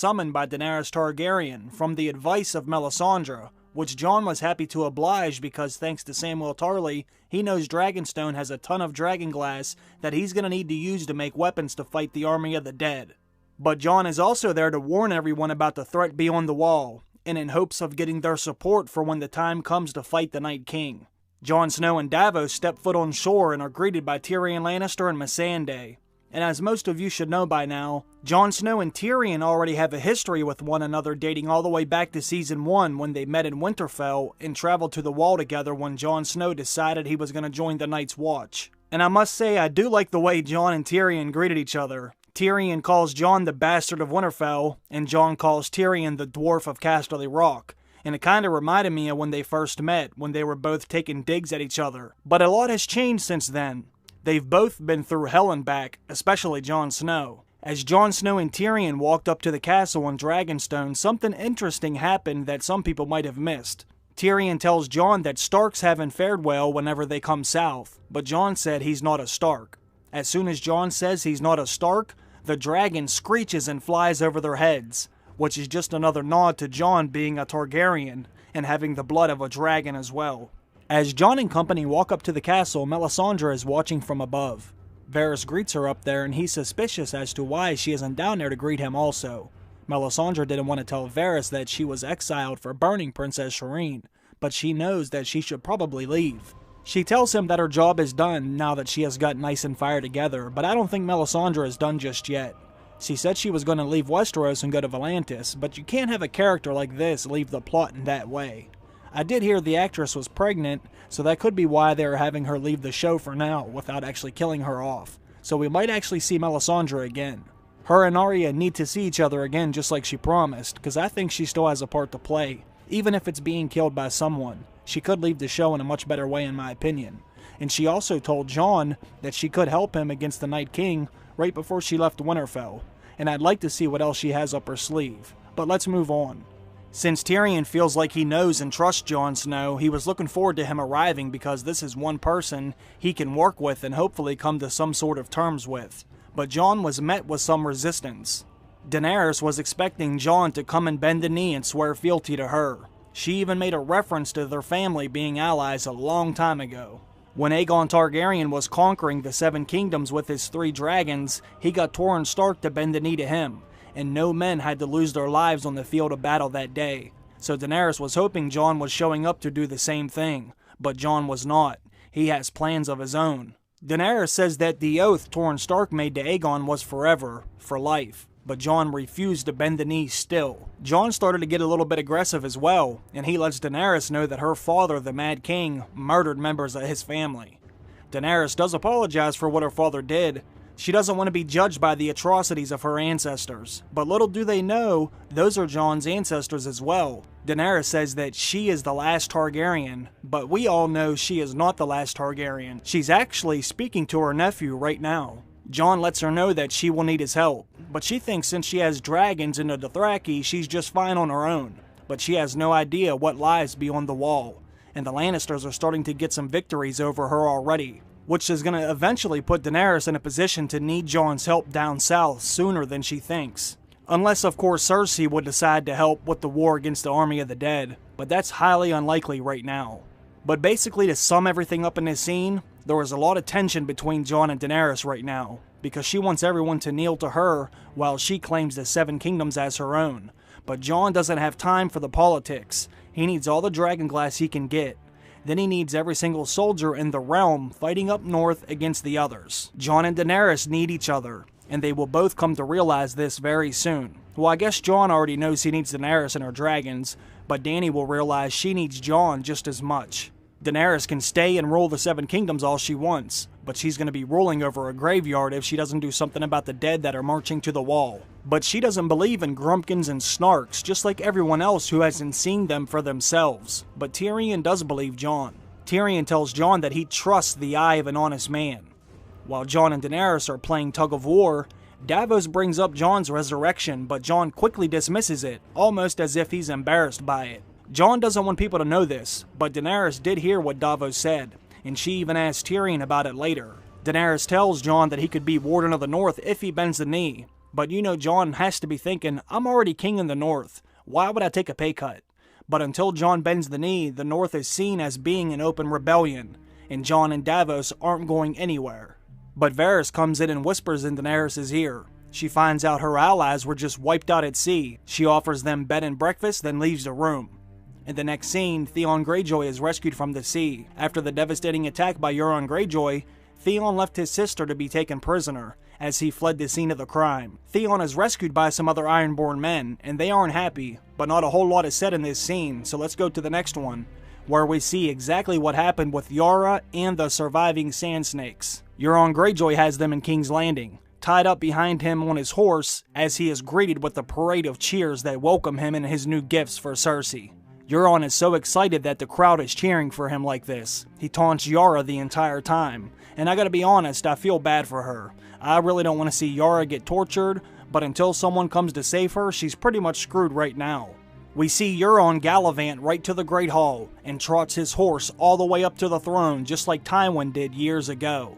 summoned by Daenerys Targaryen from the advice of Melisandre, which Jon was happy to oblige because thanks to Samwell Tarly, he knows Dragonstone has a ton of dragonglass that he's going to need to use to make weapons to fight the army of the dead. But Jon is also there to warn everyone about the threat beyond the wall, and in hopes of getting their support for when the time comes to fight the Night King. Jon Snow and Davos step foot on shore and are greeted by Tyrion Lannister and Missandei. And as most of you should know by now, Jon Snow and Tyrion already have a history with one another dating all the way back to Season 1 when they met in Winterfell and traveled to the Wall together when Jon Snow decided he was going to join the Night's Watch. And I must say I do like the way Jon and Tyrion greeted each other. Tyrion calls Jon the Bastard of Winterfell, and Jon calls Tyrion the Dwarf of Casterly Rock. And it kinda reminded me of when they first met, when they were both taking digs at each other. But a lot has changed since then. They've both been through hell and back, especially Jon Snow. As Jon Snow and Tyrion walked up to the castle on Dragonstone, something interesting happened that some people might have missed. Tyrion tells Jon that Starks haven't fared well whenever they come south, but Jon said he's not a Stark. As soon as Jon says he's not a Stark, the dragon screeches and flies over their heads, which is just another nod to Jon being a Targaryen and having the blood of a dragon as well. As Jon and company walk up to the castle, Melisandre is watching from above. Varys greets her up there and he's suspicious as to why she isn't down there to greet him also. Melisandre didn't want to tell Varys that she was exiled for burning Princess Shireen, but she knows that she should probably leave. She tells him that her job is done now that she has got Nice and Fire together, but I don't think Melisandre is done just yet. She said she was going to leave Westeros and go to Volantis, but you can't have a character like this leave the plot in that way. I did hear the actress was pregnant, so that could be why they are having her leave the show for now without actually killing her off. So we might actually see Melisandre again. Her and Arya need to see each other again just like she promised, because I think she still has a part to play. Even if it's being killed by someone, she could leave the show in a much better way in my opinion. And she also told Jon that she could help him against the Night King right before she left Winterfell. And I'd like to see what else she has up her sleeve. But let's move on. Since Tyrion feels like he knows and trusts Jon Snow, he was looking forward to him arriving because this is one person he can work with and hopefully come to some sort of terms with. But Jon was met with some resistance. Daenerys was expecting Jon to come and bend the knee and swear fealty to her. She even made a reference to their family being allies a long time ago. When Aegon Targaryen was conquering the Seven Kingdoms with his 3 dragons, he got Torrhen Stark to bend the knee to him, and no men had to lose their lives on the field of battle that day. So Daenerys was hoping Jon was showing up to do the same thing, but Jon was not. He has plans of his own. Daenerys says that the oath Torrhen Stark made to Aegon was forever, for life, but Jon refused to bend the knee still. Jon started to get a little bit aggressive as well, and he lets Daenerys know that her father, the Mad King, murdered members of his family. Daenerys does apologize for what her father did. She doesn't want to be judged by the atrocities of her ancestors, but little do they know, those are Jon's ancestors as well. Daenerys says that she is the last Targaryen, but we all know she is not the last Targaryen. She's actually speaking to her nephew right now. Jon lets her know that she will need his help, but she thinks since she has dragons in the Dothraki, she's just fine on her own. But she has no idea what lies beyond the wall, and the Lannisters are starting to get some victories over her already, which is going to eventually put Daenerys in a position to need Jon's help down south sooner than she thinks. Unless, of course, Cersei would decide to help with the war against the army of the dead, but that's highly unlikely right now. But basically, to sum everything up in this scene, there is a lot of tension between Jon and Daenerys right now, because she wants everyone to kneel to her while she claims the Seven Kingdoms as her own. But Jon doesn't have time for the politics. He needs all the dragonglass he can get. Then he needs every single soldier in the realm fighting up north against the others. Jon and Daenerys need each other, and they will both come to realize this very soon. Well, I guess Jon already knows he needs Daenerys and her dragons, but Dany will realize she needs Jon just as much. Daenerys can stay and rule the Seven Kingdoms all she wants, but she's going to be ruling over a graveyard if she doesn't do something about the dead that are marching to the wall. But she doesn't believe in Grumpkins and Snarks, just like everyone else who hasn't seen them for themselves. But Tyrion does believe Jon. Tyrion tells Jon that he trusts the eye of an honest man. While Jon and Daenerys are playing tug of war, Davos brings up Jon's resurrection, but Jon quickly dismisses it, almost as if he's embarrassed by it. Jon doesn't want people to know this, but Daenerys did hear what Davos said, and she even asked Tyrion about it later. Daenerys tells Jon that he could be Warden of the North if he bends the knee, But you know Jon has to be thinking, I'm already king in the North. Why would I take a pay cut? But until Jon bends the knee, the North is seen as being an open rebellion, and Jon and Davos aren't going anywhere. But Varys comes in and whispers in Daenerys' ear. She finds out her allies were just wiped out at sea. She offers them bed and breakfast, then leaves the room. In the next scene, Theon Greyjoy is rescued from the sea. After the devastating attack by Euron Greyjoy, Theon left his sister to be taken prisoner, as he fled the scene of the crime. Theon is rescued by some other Ironborn men, and they aren't happy, but not a whole lot is said in this scene, so let's go to the next one, where we see exactly what happened with Yara and the surviving Sand Snakes. Euron Greyjoy has them in King's Landing, tied up behind him on his horse, as he is greeted with a parade of cheers that welcome him and his new gifts for Cersei. Euron is so excited that the crowd is cheering for him like this. He taunts Yara the entire time, and I gotta be honest, I feel bad for her. I really don't want to see Yara get tortured, but until someone comes to save her, she's pretty much screwed right now. We see Euron gallivant right to the Great Hall, and trots his horse all the way up to the throne just like Tywin did years ago.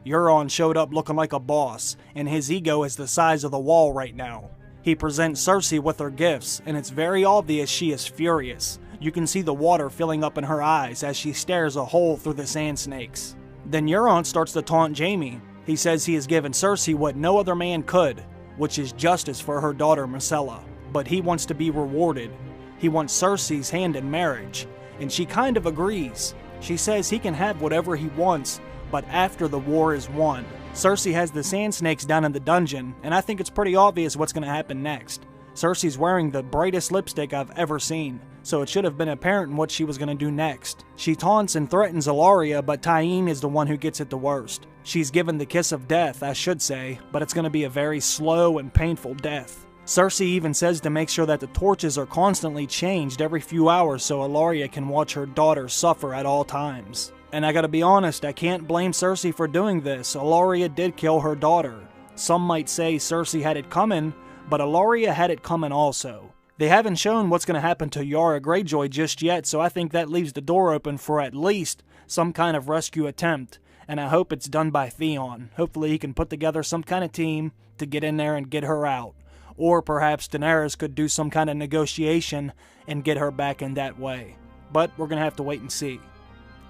Euron showed up looking like a boss, and his ego is the size of the wall right now. He presents Cersei with her gifts, and it's very obvious she is furious. You can see the water filling up in her eyes as she stares a hole through the sand snakes. Then Euron starts to taunt Jaime. He says he has given Cersei what no other man could, which is justice for her daughter Myrcella. But he wants to be rewarded. He wants Cersei's hand in marriage, and she kind of agrees. She says he can have whatever he wants, but after the war is won. Cersei has the Sand Snakes down in the dungeon, and I think it's pretty obvious what's going to happen next. Cersei's wearing the brightest lipstick I've ever seen, so it should have been apparent what she was going to do next. She taunts and threatens Ellaria, but Tyene is the one who gets it the worst. She's given the kiss of death, I should say, but it's going to be a very slow and painful death. Cersei even says to make sure that the torches are constantly changed every few hours so Ellaria can watch her daughter suffer at all times. And I gotta be honest, I can't blame Cersei for doing this. Ellaria did kill her daughter. Some might say Cersei had it coming, but Ellaria had it coming also. They haven't shown what's going to happen to Yara Greyjoy just yet, so I think that leaves the door open for at least some kind of rescue attempt, and I hope it's done by Theon. Hopefully he can put together some kind of team to get in there and get her out. Or perhaps Daenerys could do some kind of negotiation and get her back in that way. But we're going to have to wait and see.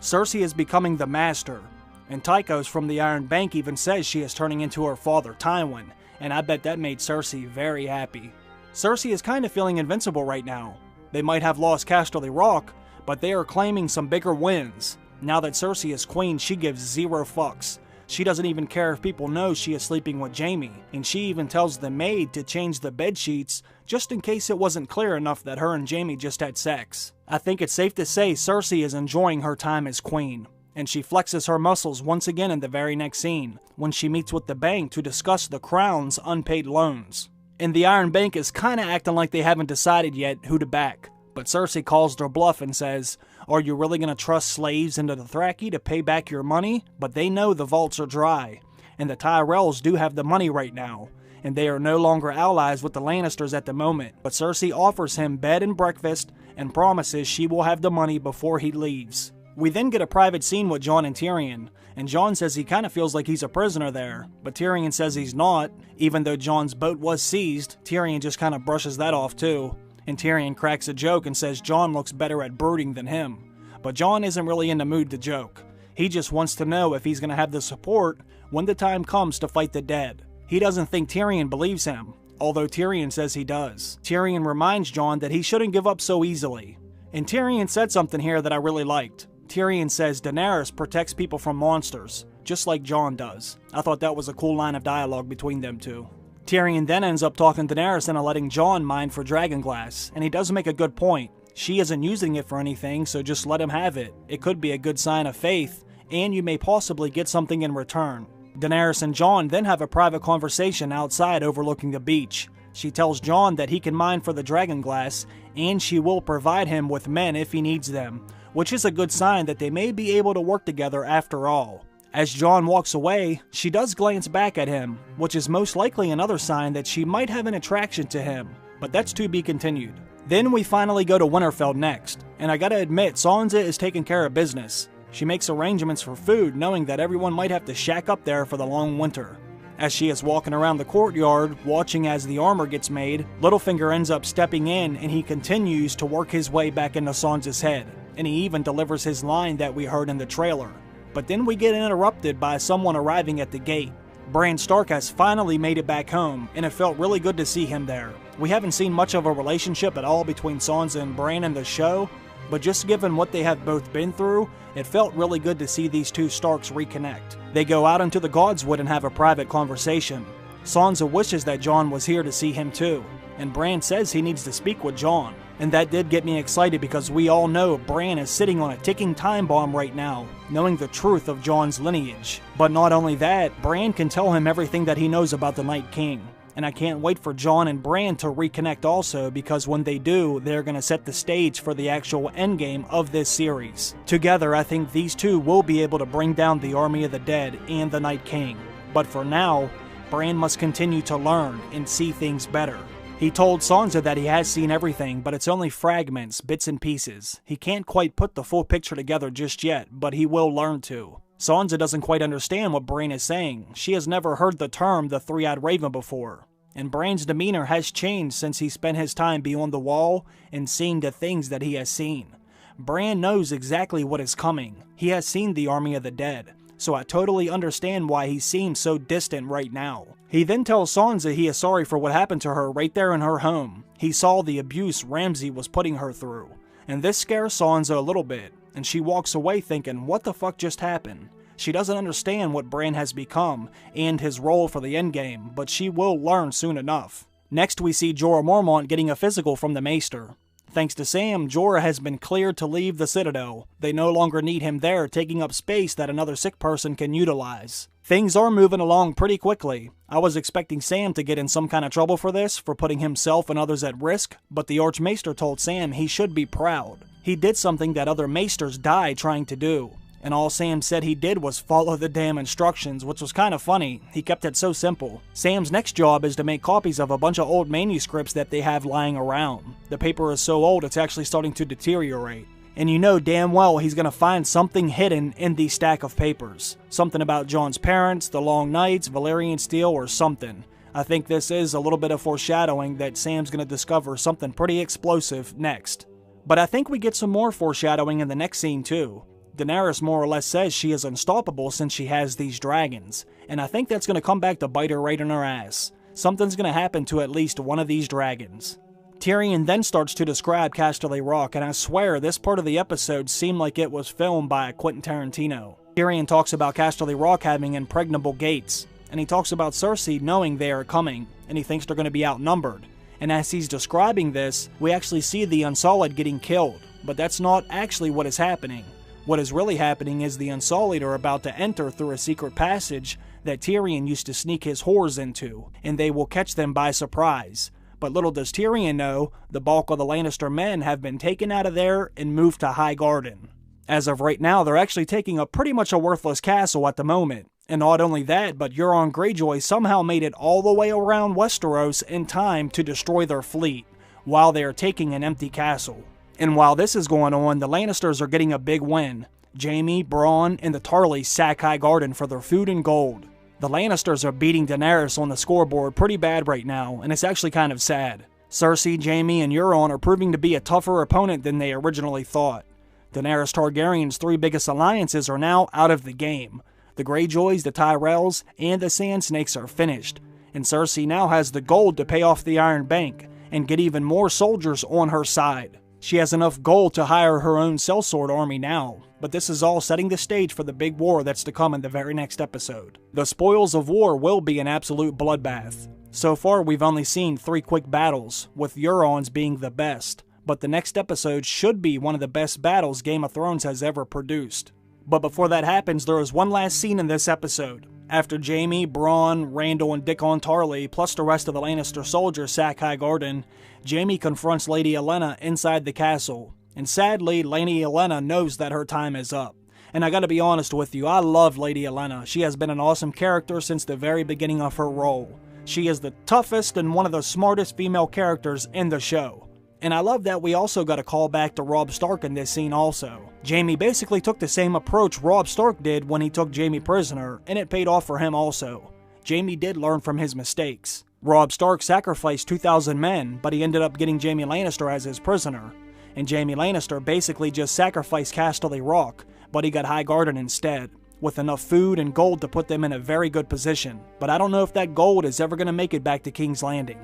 Cersei is becoming the Master, and Tychos from the Iron Bank even says she is turning into her father Tywin, and I bet that made Cersei very happy. Cersei is kind of feeling invincible right now. They might have lost Casterly Rock, but they are claiming some bigger wins. Now that Cersei is queen, she gives zero fucks. She doesn't even care if people know she is sleeping with Jaime, and she even tells the maid to change the bed sheets just in case it wasn't clear enough that her and Jaime just had sex. I think it's safe to say Cersei is enjoying her time as queen, and she flexes her muscles once again in the very next scene, when she meets with the bank to discuss the Crown's unpaid loans. And the Iron Bank is kinda acting like they haven't decided yet who to back, but Cersei calls their bluff and says, "Are you really gonna trust slaves into the Dothraki to pay back your money?" But they know the vaults are dry, and the Tyrells do have the money right now, and they are no longer allies with the Lannisters at the moment. But Cersei offers him bed and breakfast and promises she will have the money before he leaves. We then get a private scene with Jon and Tyrion, and Jon says he kind of feels like he's a prisoner there, but Tyrion says he's not. Even though Jon's boat was seized, Tyrion just kind of brushes that off too, and Tyrion cracks a joke and says Jon looks better at brooding than him. But Jon isn't really in the mood to joke. He just wants to know if he's going to have the support when the time comes to fight the dead. He doesn't think Tyrion believes him, although Tyrion says he does. Tyrion reminds Jon that he shouldn't give up so easily. And Tyrion said something here that I really liked. Tyrion says Daenerys protects people from monsters, just like Jon does. I thought that was a cool line of dialogue between them two. Tyrion then ends up talking Daenerys into letting Jon mine for dragonglass, and he does make a good point. She isn't using it for anything, so just let him have it. It could be a good sign of faith, and you may possibly get something in return. Daenerys and Jon then have a private conversation outside overlooking the beach. She tells Jon that he can mine for the dragonglass, and she will provide him with men if he needs them, which is a good sign that they may be able to work together after all. As Jon walks away, she does glance back at him, which is most likely another sign that she might have an attraction to him, but that's to be continued. Then we finally go to Winterfell next, and I gotta admit, Sansa is taking care of business. She makes arrangements for food, knowing that everyone might have to shack up there for the long winter. As she is walking around the courtyard, watching as the armor gets made, Littlefinger ends up stepping in and he continues to work his way back into Sansa's head. And he even delivers his line that we heard in the trailer. But then we get interrupted by someone arriving at the gate. Bran Stark has finally made it back home, and it felt really good to see him there. We haven't seen much of a relationship at all between Sansa and Bran in the show, but just given what they have both been through, it felt really good to see these two Starks reconnect. They go out into the Godswood and have a private conversation. Sansa wishes that Jon was here to see him too, and Bran says he needs to speak with Jon. And that did get me excited because we all know Bran is sitting on a ticking time bomb right now, knowing the truth of Jon's lineage. But not only that, Bran can tell him everything that he knows about the Night King. And I can't wait for Jon and Bran to reconnect also, because when they do, they're going to set the stage for the actual endgame of this series. Together, I think these two will be able to bring down the Army of the Dead and the Night King. But for now, Bran must continue to learn and see things better. He told Sansa that he has seen everything, but it's only fragments, bits and pieces. He can't quite put the full picture together just yet, but he will learn to. Sansa doesn't quite understand what Bran is saying. She has never heard the term the Three-Eyed Raven before. And Bran's demeanor has changed since he spent his time beyond the wall and seen the things that he has seen. Bran knows exactly what is coming. He has seen the Army of the Dead, so I totally understand why he seems so distant right now. He then tells Sansa he is sorry for what happened to her right there in her home. He saw the abuse Ramsay was putting her through, and this scares Sansa a little bit, and she walks away thinking, what the fuck just happened? She doesn't understand what Bran has become and his role for the endgame, but she will learn soon enough. Next we see Jorah Mormont getting a physical from the Maester. Thanks to Sam, Jorah has been cleared to leave the Citadel. They no longer need him there, taking up space that another sick person can utilize. Things are moving along pretty quickly. I was expecting Sam to get in some kind of trouble for this, for putting himself and others at risk, but the Archmaester told Sam he should be proud. He did something that other Maesters died trying to do. And all Sam said he did was follow the damn instructions, which was kind of funny. He kept it so simple. Sam's next job is to make copies of a bunch of old manuscripts that they have lying around. The paper is so old it's actually starting to deteriorate. And you know damn well he's going to find something hidden in the stack of papers. Something about Jon's parents, the Long Nights, Valyrian Steel, or something. I think this is a little bit of foreshadowing that Sam's going to discover something pretty explosive next. But I think we get some more foreshadowing in the next scene too. Daenerys more or less says she is unstoppable since she has these dragons, and I think that's going to come back to bite her right in her ass. Something's going to happen to at least one of these dragons. Tyrion then starts to describe Casterly Rock, and I swear this part of the episode seemed like it was filmed by Quentin Tarantino. Tyrion talks about Casterly Rock having impregnable gates, and he talks about Cersei knowing they are coming, and he thinks they're going to be outnumbered. And as he's describing this, we actually see the Unsullied getting killed, but that's not actually what is happening. What is really happening is the Unsullied are about to enter through a secret passage that Tyrion used to sneak his whores into, and they will catch them by surprise. But little does Tyrion know, the bulk of the Lannister men have been taken out of there and moved to Highgarden. As of right now, they're actually taking a pretty much a worthless castle at the moment. And not only that, but Euron Greyjoy somehow made it all the way around Westeros in time to destroy their fleet, while they are taking an empty castle. And while this is going on, the Lannisters are getting a big win. Jaime, Bronn, and the Tarleys sack Highgarden for their food and gold. The Lannisters are beating Daenerys on the scoreboard pretty bad right now, and it's actually kind of sad. Cersei, Jaime, and Euron are proving to be a tougher opponent than they originally thought. Daenerys Targaryen's three biggest alliances are now out of the game. The Greyjoys, the Tyrells, and the Sand Snakes are finished, and Cersei now has the gold to pay off the Iron Bank and get even more soldiers on her side. She has enough gold to hire her own sellsword army now, but this is all setting the stage for the big war that's to come in the very next episode. The spoils of war will be an absolute bloodbath. So far we've only seen 3 quick battles, with Euron's being the best, but the next episode should be one of the best battles Game of Thrones has ever produced. But before that happens, there is one last scene in this episode. After Jaime, Bronn, Randall, and Dickon Tarley, plus the rest of the Lannister soldiers sack Highgarden, Jaime confronts Lady Olenna inside the castle. And sadly, Lady Olenna knows that her time is up. And I gotta be honest with you, I love Lady Olenna. She has been an awesome character since the very beginning of her role. She is the toughest and one of the smartest female characters in the show. And I love that we also got a call back to Robb Stark in this scene also. Jaime basically took the same approach Robb Stark did when he took Jaime prisoner, and it paid off for him also. Jaime did learn from his mistakes. Robb Stark sacrificed 2,000 men, but he ended up getting Jaime Lannister as his prisoner. And Jaime Lannister basically just sacrificed Casterly Rock, but he got Highgarden instead, with enough food and gold to put them in a very good position. But I don't know if that gold is ever going to make it back to King's Landing.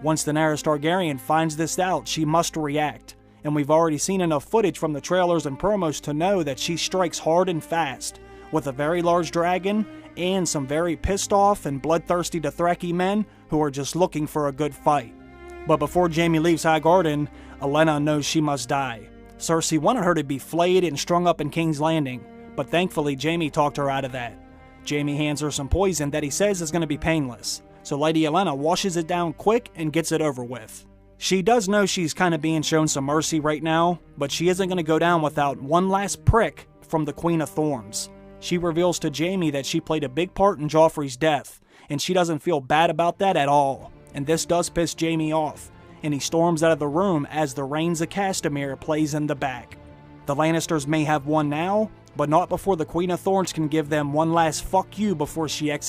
Once Daenerys Targaryen finds this out, she must react. And we've already seen enough footage from the trailers and promos to know that she strikes hard and fast, with a very large dragon and some very pissed off and bloodthirsty Dothraki men who are just looking for a good fight. But before Jaime leaves Highgarden, Olenna knows she must die. Cersei wanted her to be flayed and strung up in King's Landing, but thankfully Jaime talked her out of that. Jaime hands her some poison that he says is going to be painless, so Lady Olenna washes it down quick and gets it over with. She does know she's kind of being shown some mercy right now, but she isn't going to go down without one last prick from the Queen of Thorns. She reveals to Jaime that she played a big part in Joffrey's death, and she doesn't feel bad about that at all. And this does piss Jaime off, and he storms out of the room as the Rains of Castamere plays in the back. The Lannisters may have won now, but not before the Queen of Thorns can give them one last fuck you before she exits.